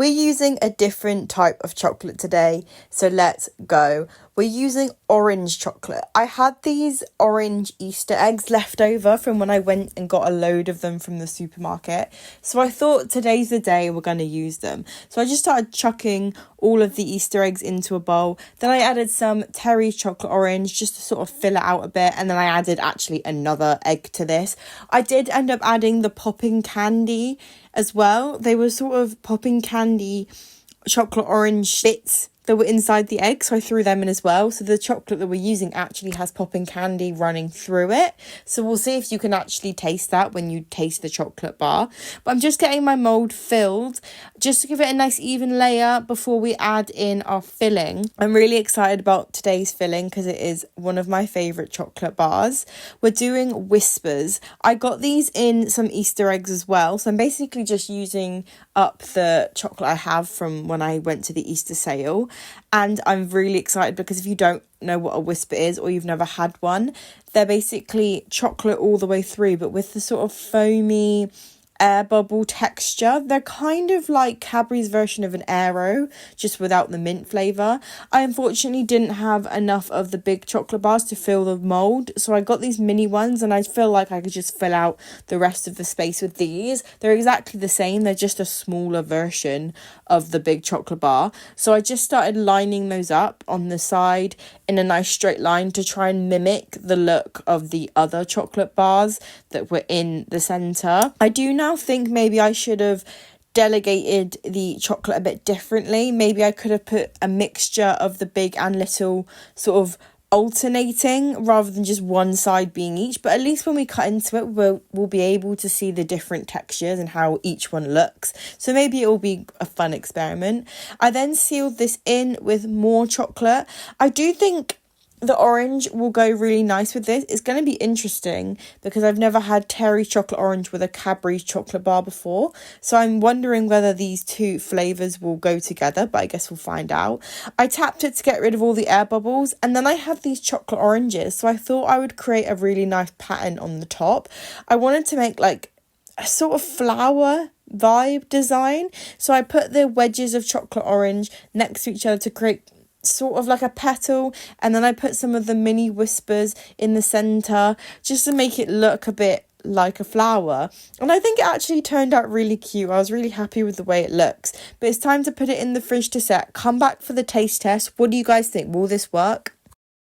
We're using a different type of chocolate today, so let's go. We're using orange chocolate. I had these orange Easter eggs left over from when I went and got a load of them from the supermarket. So I thought today's the day we're going to use them. So I just started chucking all of the Easter eggs into a bowl. Then I added some Terry's chocolate orange just to sort of fill it out a bit. And then I added actually another egg to this. I did end up adding the popping candy as well. They were sort of popping candy chocolate orange bits that were inside the egg, so I threw them in as well. So the chocolate that we're using actually has popping candy running through it, so we'll see if you can actually taste that when you taste the chocolate bar. But I'm just getting my mold filled just to give it a nice even layer before we add in our filling. I'm really excited about today's filling because it is one of my favorite chocolate bars. We're doing Whispers. I got these in some Easter eggs as well, so I'm basically just using up the chocolate I have from when I went to the Easter sale. And I'm really excited because if you don't know what a Whisper is or you've never had one, they're basically chocolate all the way through, but with the sort of foamy air bubble texture. They're kind of like Cadbury's version of an Aero, just without the mint flavour. I unfortunately didn't have enough of the big chocolate bars to fill the mould, so I got these mini ones and I feel like I could just fill out the rest of the space with these. They're exactly the same, they're just a smaller version of the big chocolate bar. So I just started lining those up on the side in a nice straight line to try and mimic the look of the other chocolate bars that were in the centre. I do now think maybe I should have delegated the chocolate a bit differently. Maybe I could have put a mixture of the big and little sort of alternating rather than just one side being each, but at least when we cut into it we'll be able to see the different textures and how each one looks, so maybe it will be a fun experiment. I then sealed this in with more chocolate. I do think the orange will go really nice with this. It's going to be interesting because I've never had Terry chocolate orange with a Cadbury's chocolate bar before. So I'm wondering whether these two flavours will go together, but I guess we'll find out. I tapped it to get rid of all the air bubbles, and then I have these chocolate oranges. So I thought I would create a really nice pattern on the top. I wanted to make like a sort of flower vibe design. So I put the wedges of chocolate orange next to each other to create sort of like a petal, and then I put some of the mini Whispers in the centre just to make it look a bit like a flower, and I think it actually turned out really cute. I was really happy with the way it looks, but it's time to put it in the fridge to set. Come back for the taste test. What do you guys think? Will this work?